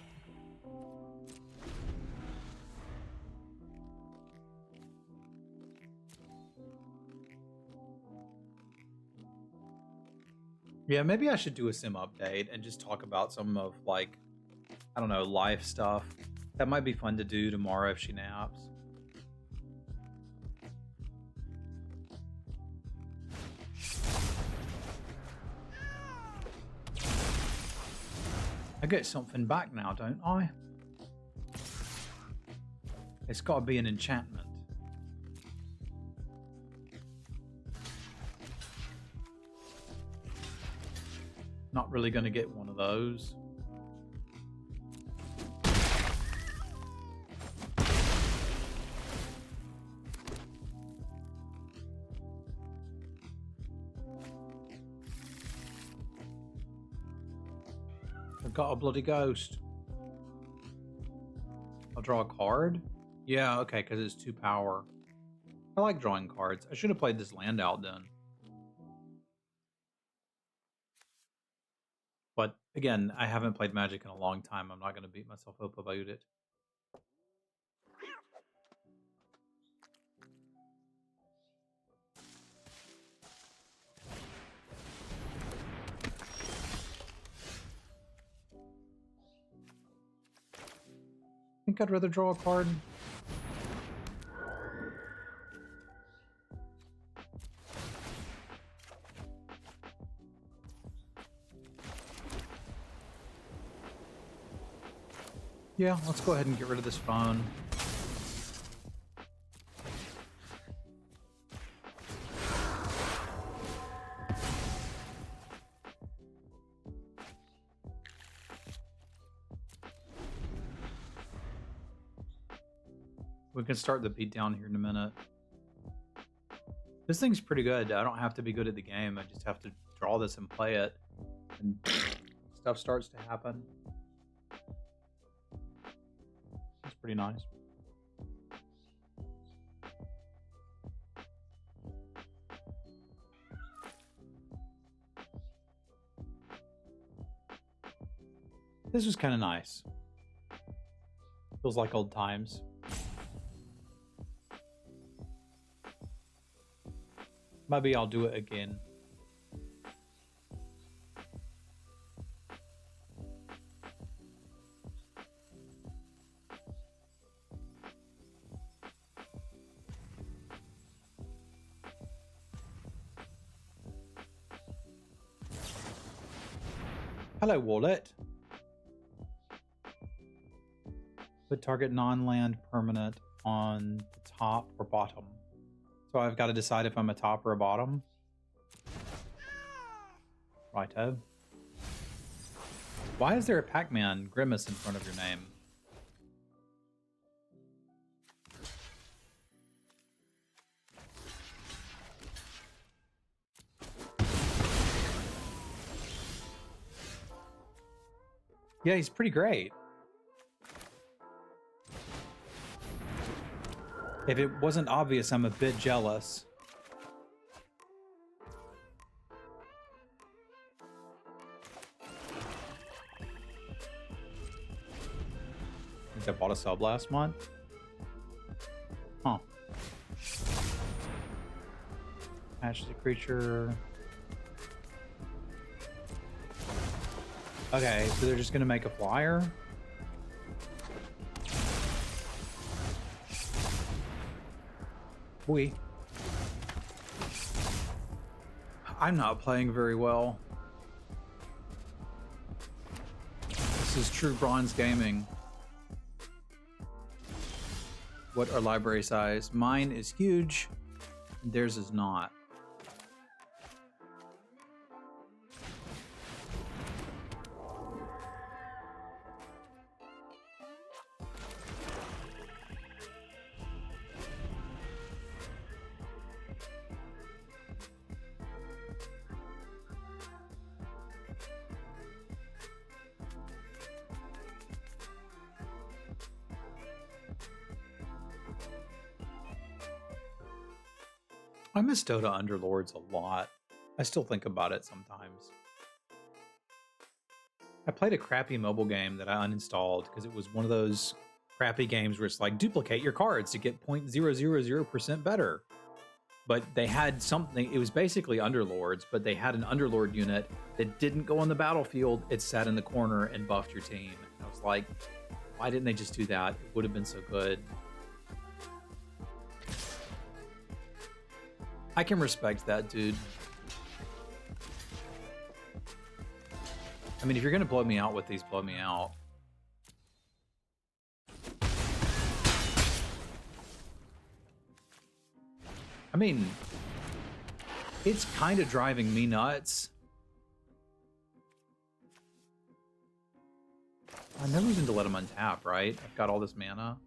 Yeah, maybe I should do a sim update and just talk about some of, like, I don't know, life stuff. That might be fun to do tomorrow if she naps. I get something back now, don't I? It's got to be an enchantment. Not really going to get one of those. I've got a bloody ghost. I'll draw a card. Yeah, okay, because it's 2 power. I like drawing cards. I should have played this land out then. But again, I haven't played Magic in a long time. I'm not going to beat myself up about it. I think I'd rather draw a card. Yeah, let's go ahead and get rid of this phone. We can start the beat down here in a minute. This thing's pretty good. I don't have to be good at the game. I just have to draw this and play it. And stuff starts to happen. It's pretty nice. This was kind of nice. Feels like old times. Maybe I'll do it again. Hello, wallet. Put target non-land permanent on the top or bottom. So I've got to decide if I'm a top or a bottom. Righto. Why is there a Pac-Man grimace in front of your name? Yeah, he's pretty great. If it wasn't obvious, I'm a bit jealous. I think I bought a sub last month. Huh. Hatch the creature. Okay, so they're just gonna make a flyer? I'm not playing very well. This is true bronze gaming. What are library size? Mine is huge, and theirs is not. I miss Dota Underlords a lot. I still think about it sometimes. I played a crappy mobile game that I uninstalled because it was one of those crappy games where it's like duplicate your cards to get 0.000% better. But they had something, it was basically Underlords, but they had an Underlord unit that didn't go on the battlefield. It sat in the corner and buffed your team. And I was like, why didn't they just do that? It would have been so good. I can respect that, dude. I mean, if you're gonna blow me out with these, blow me out. I mean, it's kind of driving me nuts. I'm no reason to let him untap, right? I've got all this mana.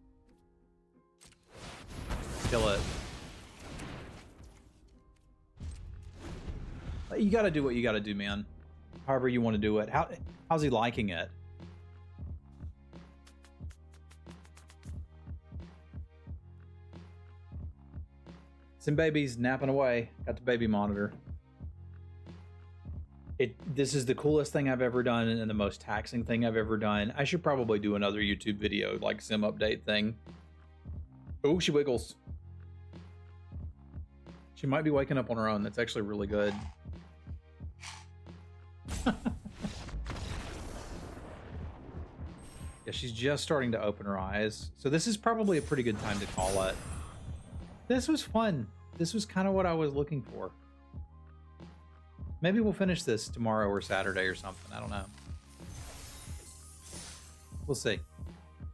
Kill it. You gotta do what you gotta do, man. However you want to do it. How's he liking it? Some babies napping away. Got the baby monitor. This is the coolest thing I've ever done and the most taxing thing I've ever done. I should probably do another YouTube video, like sim update thing. Oh, she wiggles. She might be waking up on her own. That's actually really good. Yeah, she's just starting to open her eyes. So this is probably a pretty good time to call it. This was fun. This was kind of what I was looking for. Maybe we'll finish this tomorrow or Saturday or something. I don't know. We'll see.